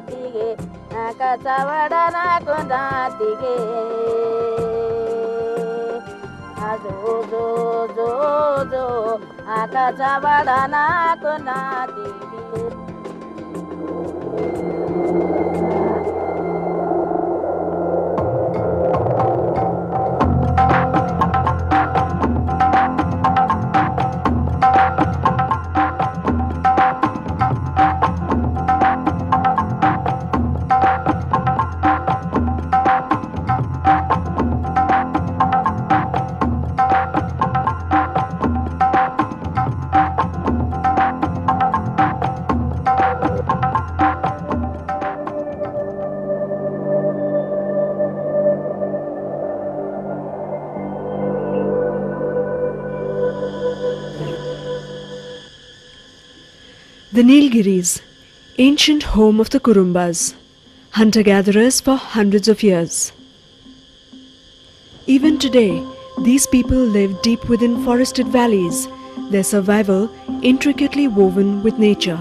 tige akachavada nakunda tige azo zo zo zo akachavada nakunda tige. The Nilgiris, ancient home of the Kurumbas, hunter-gatherers for hundreds of years. Even today, these people live deep within forested valleys, their survival intricately woven with nature.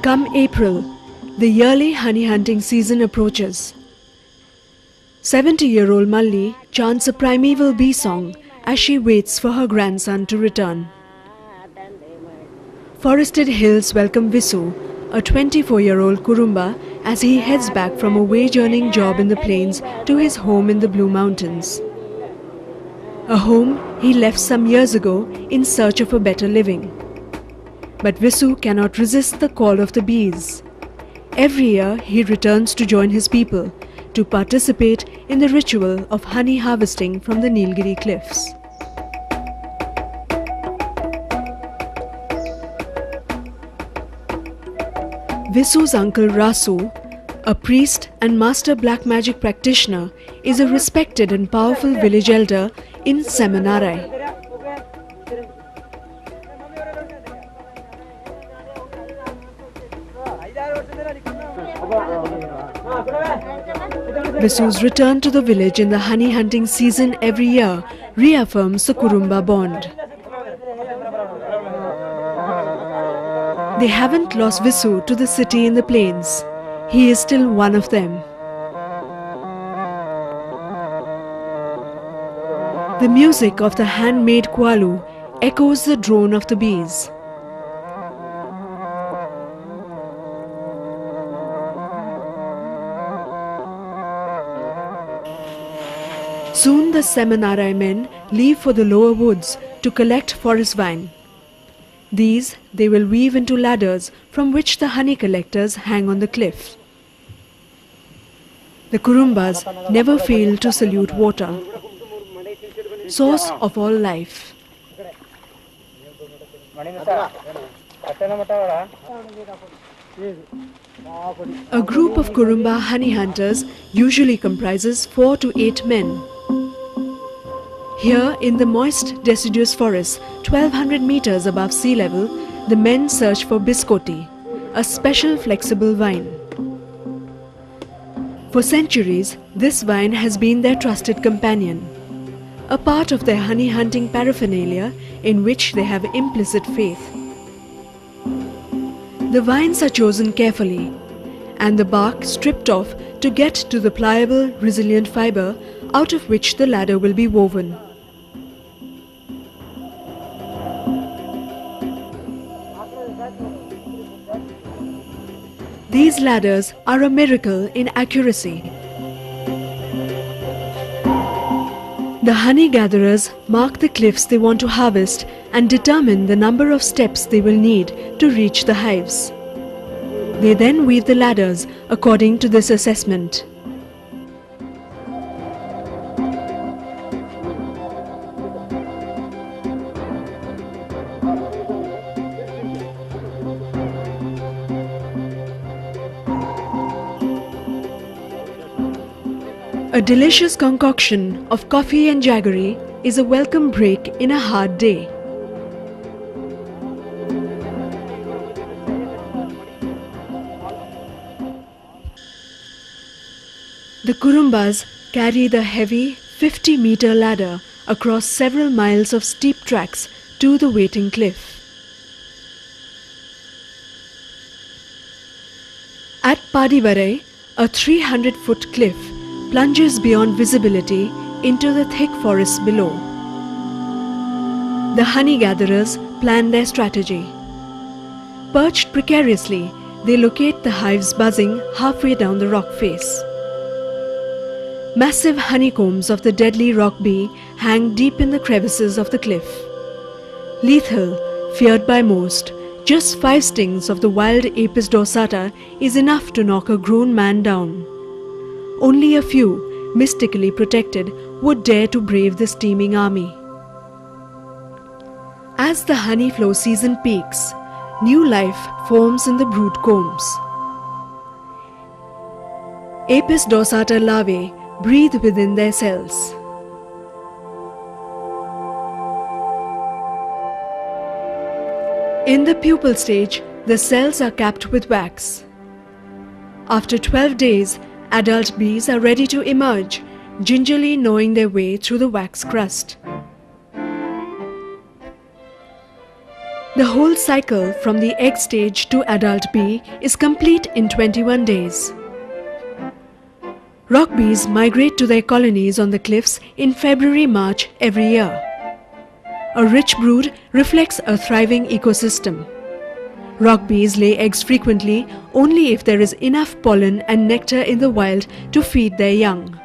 Come April, the yearly honey hunting season approaches. 70-year-old Malli chants a primeval bee song as she waits for her grandson to return. Forested hills welcome Visu, a 24-year-old Kurumba, as he heads back from a wage-earning job in the plains to his home in the Blue Mountains. A home he left some years ago in search of a better living. But Visu cannot resist the call of the bees. Every year he returns to join his people, to participate in the ritual of honey harvesting from the Nilgiri cliffs. Visu's uncle Rasu, a priest and master black magic practitioner, is a respected and powerful village elder in Semenarai. Visu's return to the village in the honey hunting season every year reaffirms the Kurumba bond. They haven't lost Visu to the city in the plains. He is still one of them. The music of the handmade kwalu echoes the drone of the bees. Soon the Semenarai men leave for the lower woods to collect forest vine. These they will weave into ladders from which the honey collectors hang on the cliff. The Kurumbas never fail to salute water, source of all life. A group of Kurumba honey hunters usually comprises 4 to 8 men. Here in the moist deciduous forest, 1200 meters above sea level, the men search for biscotti, a special flexible vine. For centuries, this vine has been their trusted companion, a part of their honey hunting paraphernalia in which they have implicit faith. The vines are chosen carefully, and the bark stripped off to get to the pliable, resilient fiber out of which the ladder will be woven. These ladders are a miracle in accuracy. The honey gatherers mark the cliffs they want to harvest and determine the number of steps they will need to reach the hives. They then weave the ladders according to this assessment. A delicious concoction of coffee and jaggery is a welcome break in a hard day. The The Kurumbas carry the heavy 50-meter ladder across several miles of steep tracks to the waiting cliff. At Padivarai, a 300-foot cliff plunges beyond visibility into the thick forest below. The honey gatherers plan their strategy. Perched precariously, they locate the hives buzzing halfway down the rock face. Massive honeycombs of the deadly rock bee hang deep in the crevices of the cliff. Lethal, feared by most, just 5 stings of the wild Apis dorsata is enough to knock a grown man down. Only a few, mystically protected, would dare to brave the steaming army. As the honey flow season peaks, new life forms in the brood combs. Apis dorsata larvae breathe within their cells. In the pupal stage, the cells are capped with wax. After 12 days, adult bees are ready to emerge, gingerly gnawing their way through the wax crust. The whole cycle from the egg stage to adult bee is complete in 21 days. Rock bees migrate to their colonies on the cliffs in February-March every year. A rich brood reflects a thriving ecosystem. Rock bees lay eggs frequently only if there is enough pollen and nectar in the wild to feed their young.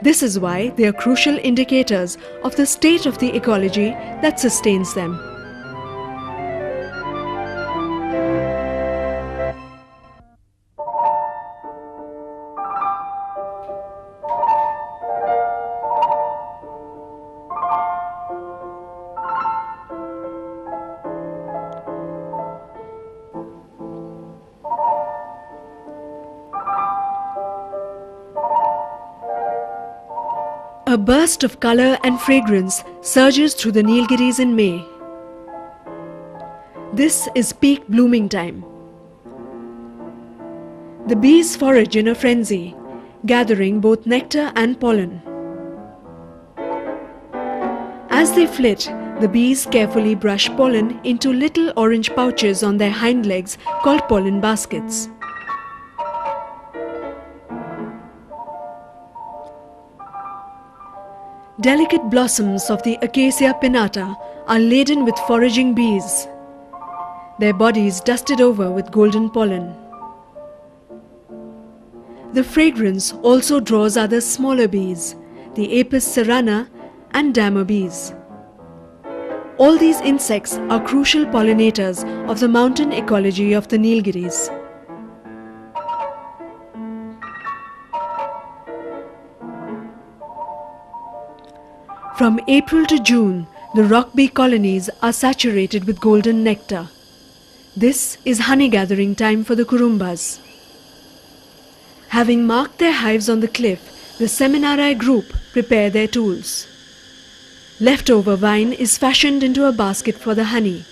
This is why they are crucial indicators of the state of the ecology that sustains them. A burst of colour and fragrance surges through the Nilgiris in May. This is peak blooming time. The bees forage in a frenzy, gathering both nectar and pollen. As they flit, the bees carefully brush pollen into little orange pouches on their hind legs called pollen baskets. Delicate blossoms of the Acacia pinnata are laden with foraging bees, their bodies dusted over with golden pollen. The fragrance also draws other smaller bees, the Apis cerana and dammer bees. All these insects are crucial pollinators of the mountain ecology of the Nilgiris. From April to June, the rock bee colonies are saturated with golden nectar. This is honey gathering time for the Kurumbas. Having marked their hives on the cliff, the Seminarai group prepare their tools. Leftover vine is fashioned into a basket for the honey.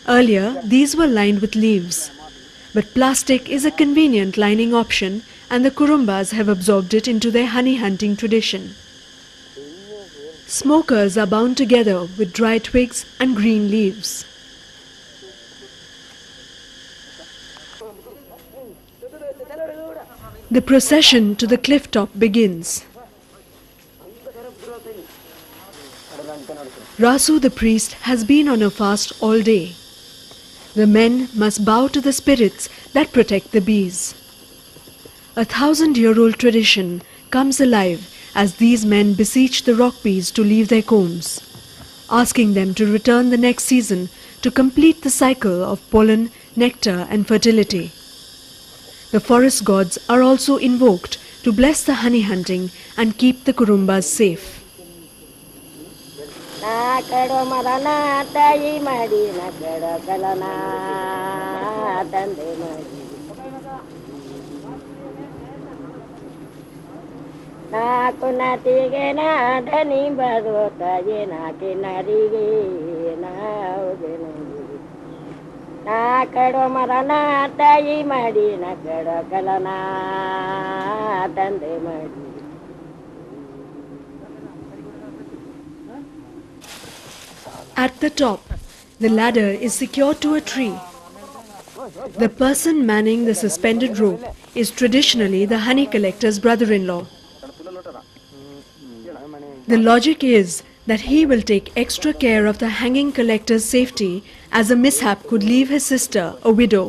Earlier, these were lined with leaves. But plastic is a convenient lining option, and the Kurumbas have absorbed it into their honey hunting tradition. Smokers are bound together with dry twigs and green leaves. The procession to the cliff top begins. Rasu the priest has been on a fast all day. The men must bow to the spirits that protect the bees. A 1,000-year-old tradition comes alive as these men beseech the rock bees to leave their combs, asking them to return the next season to complete the cycle of pollen, nectar and fertility. The forest gods are also invoked to bless the honey hunting and keep the Kurumbas safe. ನಾಕಡೋ ಮರನ ತಾಯಿ ಮಾಡಿ ನಕಡೋ ಕಲನ ತಂದೆ ಮಾಡಿ. At the top, the ladder is secured to a tree. The person manning the suspended rope is traditionally the honey collector's brother-in-law. The logic is that he will take extra care of the hanging collector's safety, as a mishap could leave his sister a widow.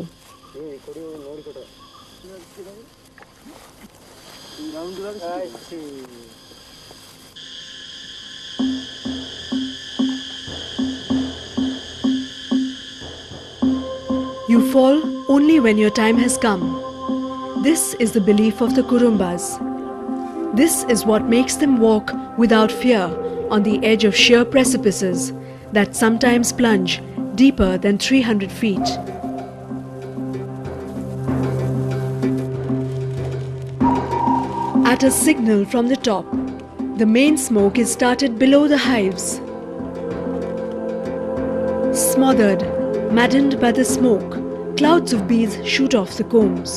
You fall only when your time has come. This is the belief of the Kurumbas. This is what makes them walk without fear on the edge of sheer precipices that sometimes plunge deeper than 300 feet. At a signal from the top, the main smoke is started below the hives. Smothered, maddened by the smoke, clouds of bees shoot off the combs.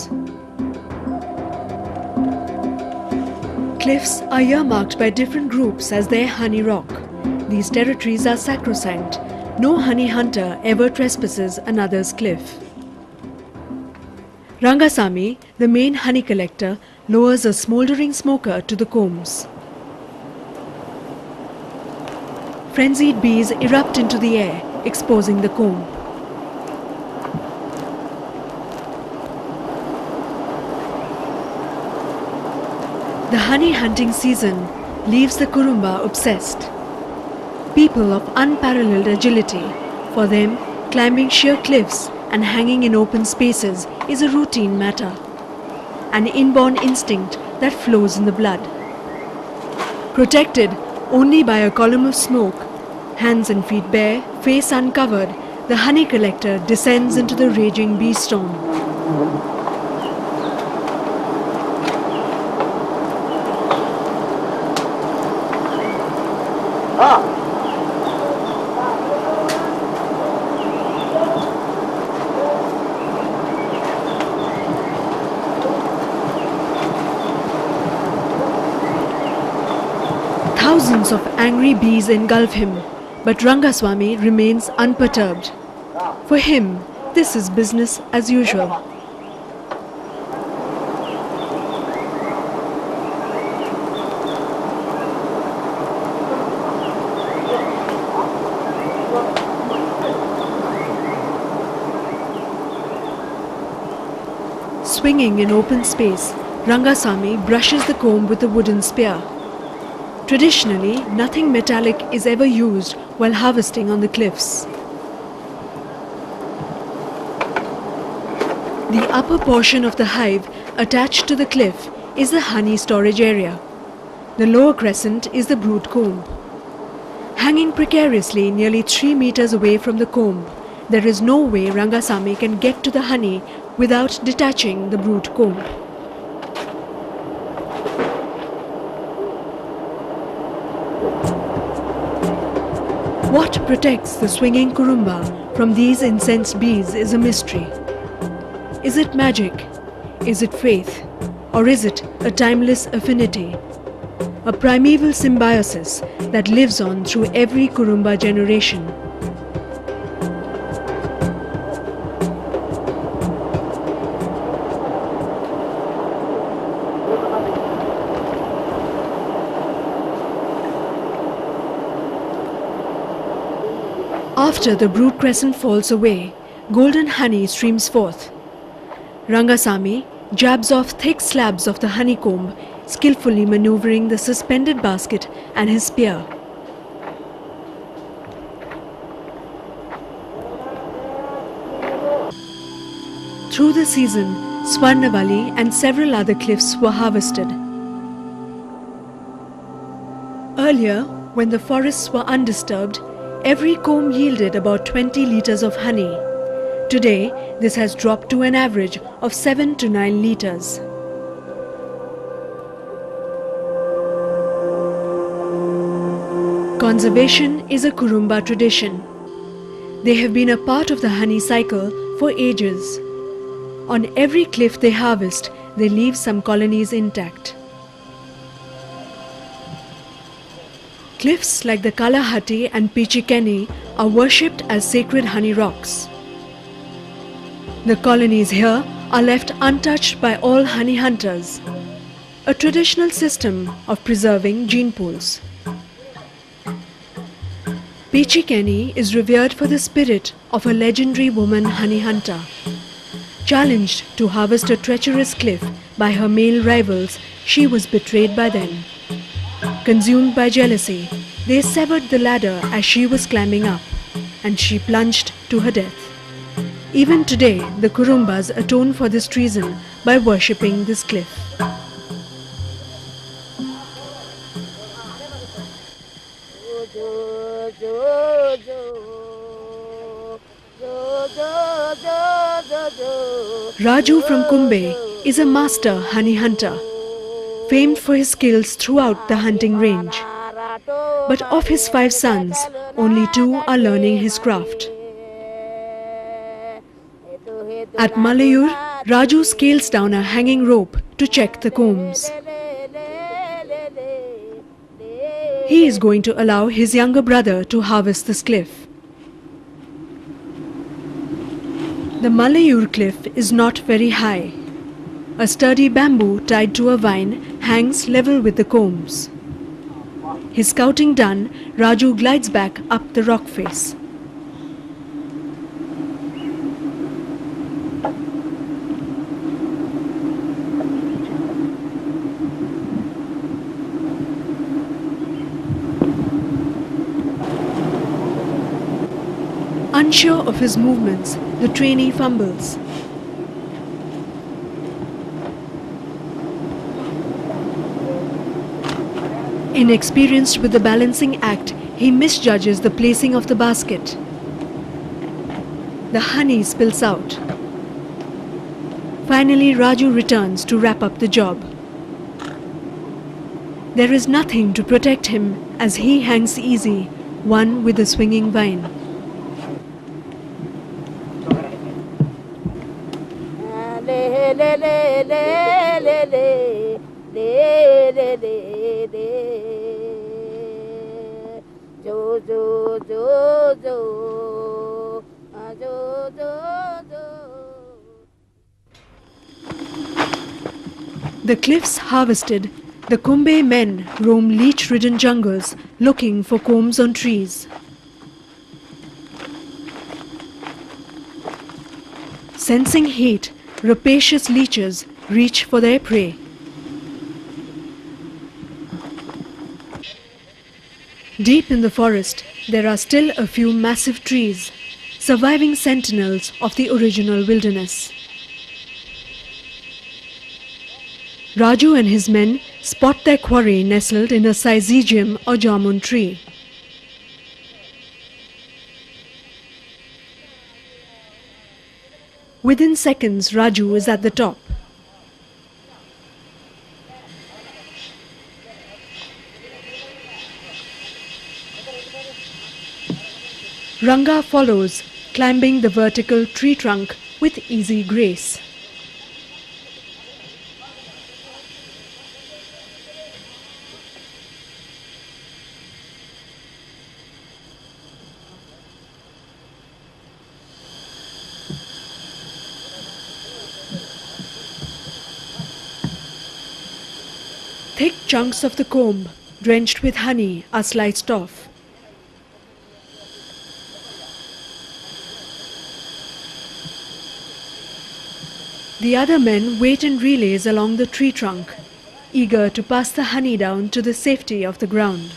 Cliffs are earmarked by different groups as their honey rock. These territories are sacrosanct. No honey hunter ever trespasses another's cliff. Rangasamy, the main honey collector, lowers a smouldering smoker to the combs. Frenzied bees erupt into the air, exposing the comb. The honey hunting season leaves the Kurumba obsessed. People of unparalleled agility. For them, climbing sheer cliffs and hanging in open spaces is a routine matter. An inborn instinct that flows in the blood. Protected only by a column of smoke, hands and feet bare, face uncovered, the honey collector descends into the raging bee storm. Thousands of angry bees engulf him, but Rangaswamy remains unperturbed. For him, this is business as usual. Swinging in open space, Rangasamy brushes the comb with a wooden spear. Traditionally, nothing metallic is ever used while harvesting on the cliffs. The upper portion of the hive attached to the cliff is the honey storage area. The lower crescent is the brood comb. Hanging precariously nearly 3 meters away from the comb, there is no way Rangasamy can get to the honey without detaching the brood comb. What protects the swinging Kurumba from these incensed bees is a mystery. Is it magic? Is it faith? Or is it a timeless affinity? A primeval symbiosis that lives on through every Kurumba generation. After the brood crescent falls away, golden honey streams forth. Rangasamy jabs off thick slabs of the honeycomb, skillfully maneuvering the suspended basket and his spear. Through the season, Swarnavali and several other cliffs were harvested. Earlier, when the forests were undisturbed, every comb yielded about 20 liters of honey. Today, this has dropped to an average of 7 to 9 liters. Conservation is a Kurumba tradition. They have been a part of the honey cycle for ages. On every cliff they harvest, they leave some colonies intact. Cliffs like the Kalahati and Pichikeni are worshipped as sacred honey rocks. The colonies here are left untouched by all honey hunters, a traditional system of preserving gene pools. Pichikeni is revered for the spirit of a legendary woman honey hunter. Challenged to harvest a treacherous cliff by her male rivals, she was betrayed by them. Consumed by jealousy, they severed the ladder as she was climbing up, and she plunged to her death. Even today, the Kurumbas atone for this treason by worshipping this cliff. Raju from Kumbe is a master honey hunter, famed for his skills throughout the hunting range. But of his 5 sons, only 2 are learning his craft. At Malayur, Raju scales down a hanging rope to check the combs. He is going to allow his younger brother to harvest this cliff. The Malayur cliff is not very high. A sturdy bamboo tied to a vine hangs level with the combs. His scouting done, Raju glides back up the rock face. Unsure of his movements, the trainee fumbles. Inexperienced with the balancing act, he misjudges the placing of the basket. The honey spills out. Finally, Raju returns to wrap up the job. There is nothing to protect him as he hangs easy, one with the swinging vine. The cliffs harvested, the Kumbe men roam leech-ridden jungles looking for combs on trees. Sensing heat, rapacious leeches reach for their prey. Deep in the forest, there are still a few massive trees, surviving sentinels of the original wilderness. Raju and his men spot their quarry nestled in a syzygium or jamun tree. Within seconds, Raju is at the top. Ranga follows, climbing the vertical tree trunk with easy grace. Thick chunks of the comb, drenched with honey, are sliced off. The other men wait in relays along the tree trunk, eager to pass the honey down to the safety of the ground.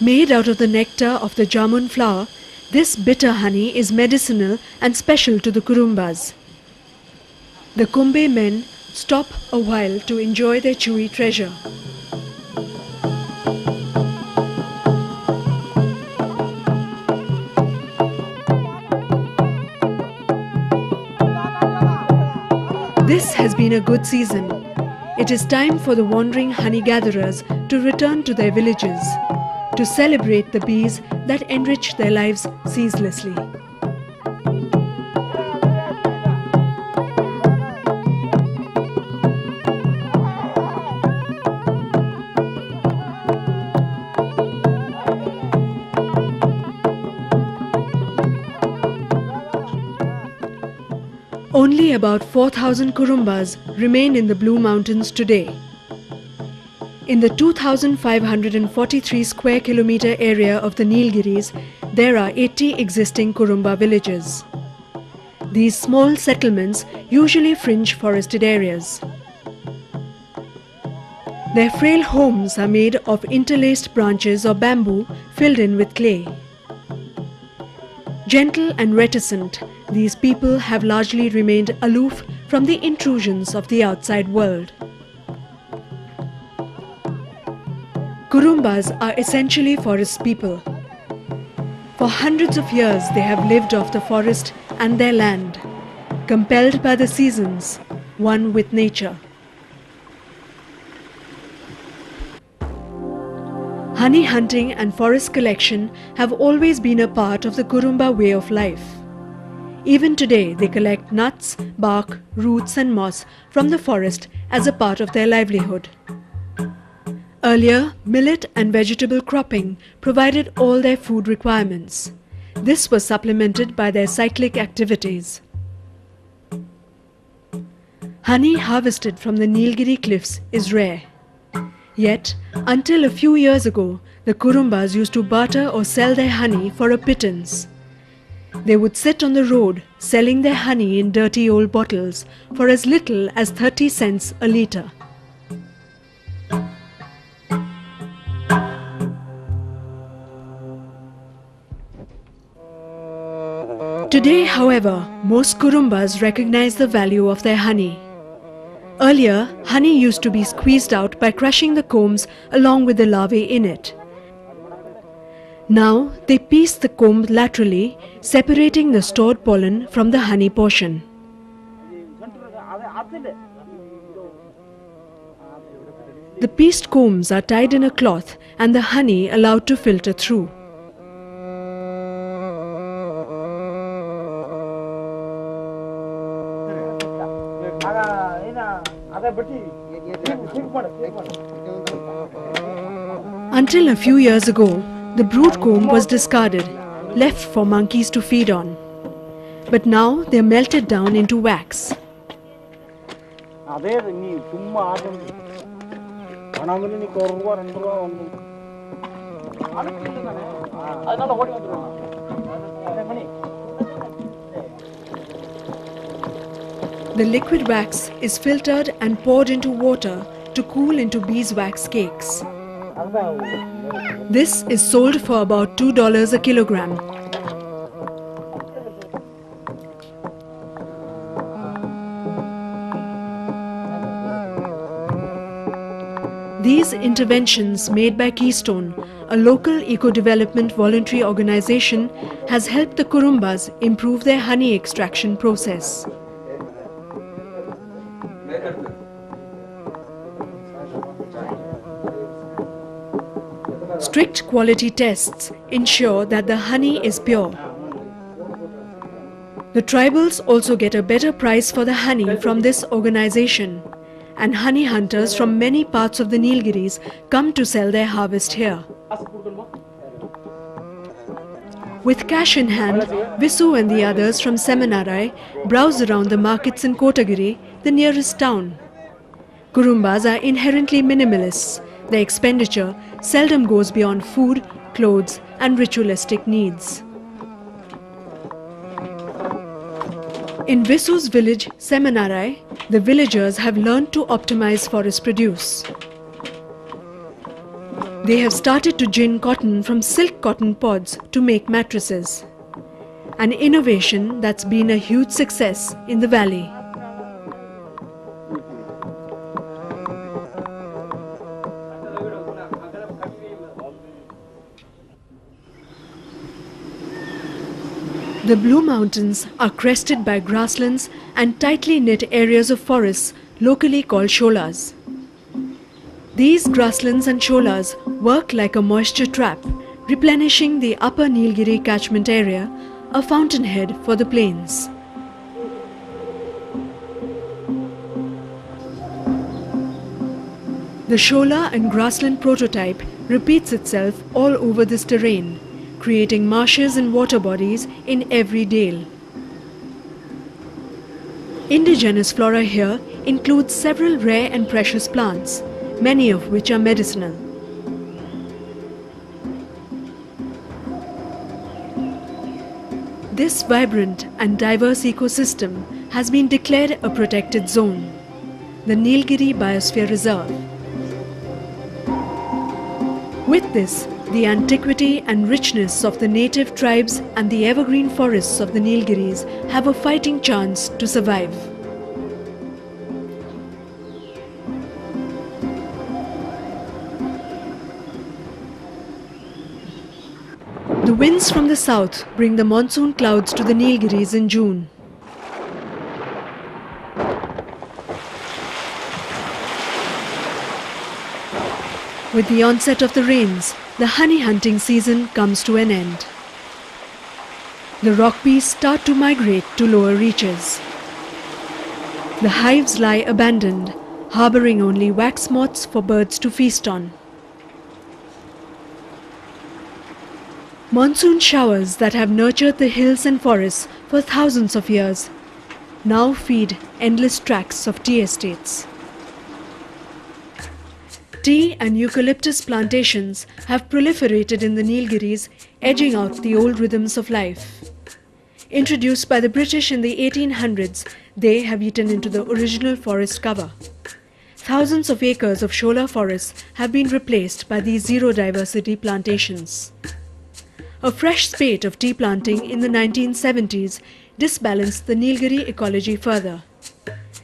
Made out of the nectar of the jamun flower, this bitter honey is medicinal and special to the Kurumbas. The Kumbe men stop a while to enjoy their chewy treasure. This has been a good season. It is time for the wandering honey gatherers to return to their villages, to celebrate the bees that enrich their lives ceaselessly. Only about 4,000 Kurumbas remain in the Blue Mountains today. In the 2,543 square kilometer area of the Nilgiris, there are 80 existing Kurumba villages. These small settlements usually fringe forested areas. Their frail homes are made of interlaced branches or bamboo filled in with clay. Gentle and reticent, these people have largely remained aloof from the intrusions of the outside world. Kurumbas are essentially forest people. For hundreds of years they have lived off the forest and their land, compelled by the seasons, one with nature. Honey hunting and forest collection have always been a part of the Kurumba way of life. Even today they collect nuts, bark, roots and moss from the forest as a part of their livelihood. Earlier, millet and vegetable cropping provided all their food requirements. This was supplemented by their cyclic activities. Honey harvested from the Nilgiri cliffs is rare. Yet, until a few years ago, the Kurumbas used to barter or sell their honey for a pittance. They would sit on the road selling their honey in dirty old bottles for as little as 30 cents a litre. Today, however, most Kurumbas recognize the value of their honey. Earlier, honey used to be squeezed out by crushing the combs along with the larvae in it. Now, they piece the comb laterally, separating the stored pollen from the honey portion. The pieced combs are tied in a cloth and the honey allowed to filter through. Until a few years ago, the brood comb was discarded, left for monkeys to feed on. But now they are melted down into wax. The liquid wax is filtered and poured into water to cool into beeswax cakes. This is sold for about $2 a kilogram. These interventions made by Keystone, a local eco-development voluntary organization, has helped the Kurumbas improve their honey extraction process. Strict quality tests ensure that the honey is pure. The tribals also get a better price for the honey from this organization, and honey hunters from many parts of the Nilgiris come to sell their harvest here. With cash in hand, Visu and the others from Seminarai browse around the markets in Kotagiri, the nearest town. Kurumbas are inherently minimalists. Their expenditure seldom goes beyond food, clothes and ritualistic needs. In Visu's village, Seminarai, the villagers have learned to optimize forest produce. They have started to gin cotton from silk cotton pods to make mattresses, an innovation that's been a huge success in the valley. The Blue Mountains are crested by grasslands and tightly knit areas of forests locally called sholas. These grasslands and sholas work like a moisture trap, replenishing the upper Nilgiri catchment area, a fountainhead for the plains. The shola and grassland prototype repeats itself all over this terrain, creating marshes and water bodies in every dale. Indigenous flora here includes several rare and precious plants, many of which are medicinal. This vibrant and diverse ecosystem has been declared a protected zone, the Nilgiri Biosphere Reserve. With this, the antiquity and richness of the native tribes and the evergreen forests of the Nilgiris have a fighting chance to survive. The winds from the south bring the monsoon clouds to the Nilgiris in June. With the onset of the rains, the honey hunting season comes to an end. The rock bees start to migrate to lower reaches. The hives lie abandoned, harboring only wax moths for birds to feast on. Monsoon showers that have nurtured the hills and forests for thousands of years now feed endless tracts of tea estates. Tea and eucalyptus plantations have proliferated in the Nilgiris, edging out the old rhythms of life. Introduced by the British in the 1800s, they have eaten into the original forest cover. Thousands of acres of shola forests have been replaced by these zero-diversity plantations. A fresh spate of tea planting in the 1970s disbalanced the Nilgiri ecology further.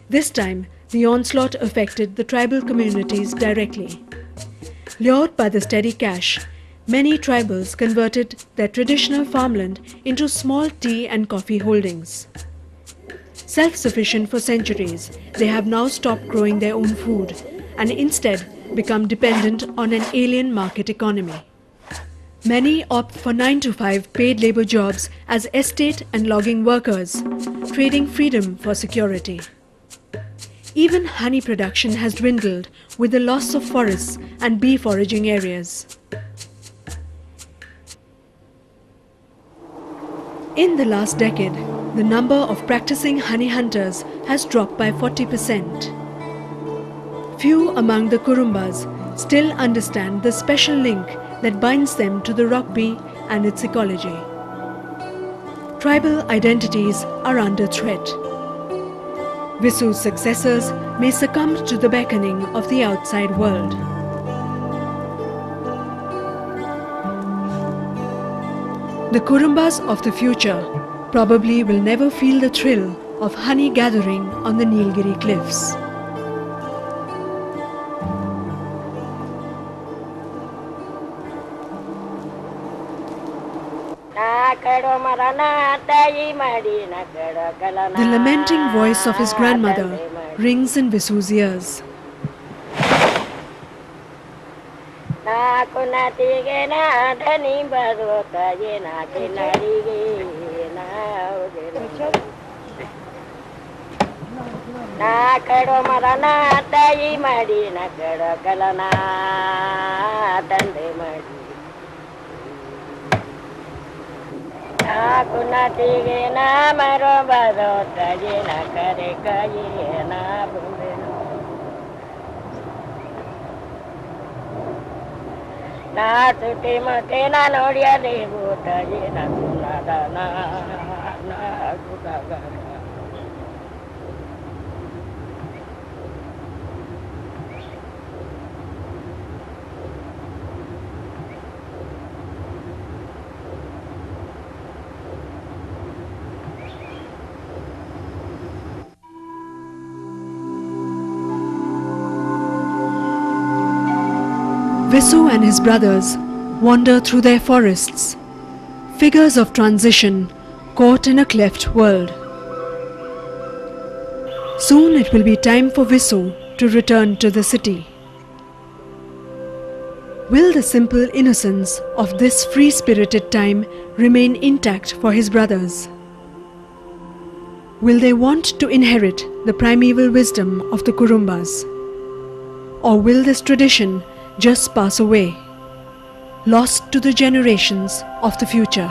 This time, the onslaught affected the tribal communities directly. Lured by the steady cash, many tribals converted their traditional farmland into small tea and coffee holdings. Self-sufficient for centuries, they have now stopped growing their own food and instead become dependent on an alien market economy. Many opt for 9-to-5 paid labor jobs as estate and logging workers, trading freedom for security. Even honey production has dwindled with the loss of forests and bee foraging areas. In the last decade, the number of practicing honey hunters has dropped by 40%. Few among the Kurumbas still understand the special link that binds them to the rock bee and its ecology. Tribal identities are under threat. Visu's successors may succumb to the beckoning of the outside world. The Kurumbas of the future probably will never feel the thrill of honey gathering on the Nilgiri cliffs. The lamenting voice of his grandmother rings in Visu's ears. Visu and his brothers wander through their forests, figures of transition caught in a cleft world. Soon it will be time for Visu to return to the city. Will the simple innocence of this free-spirited time remain intact for his brothers? Will they want to inherit the primeval wisdom of the Kurumbas? Or will this tradition just pass away, lost to the generations of the future?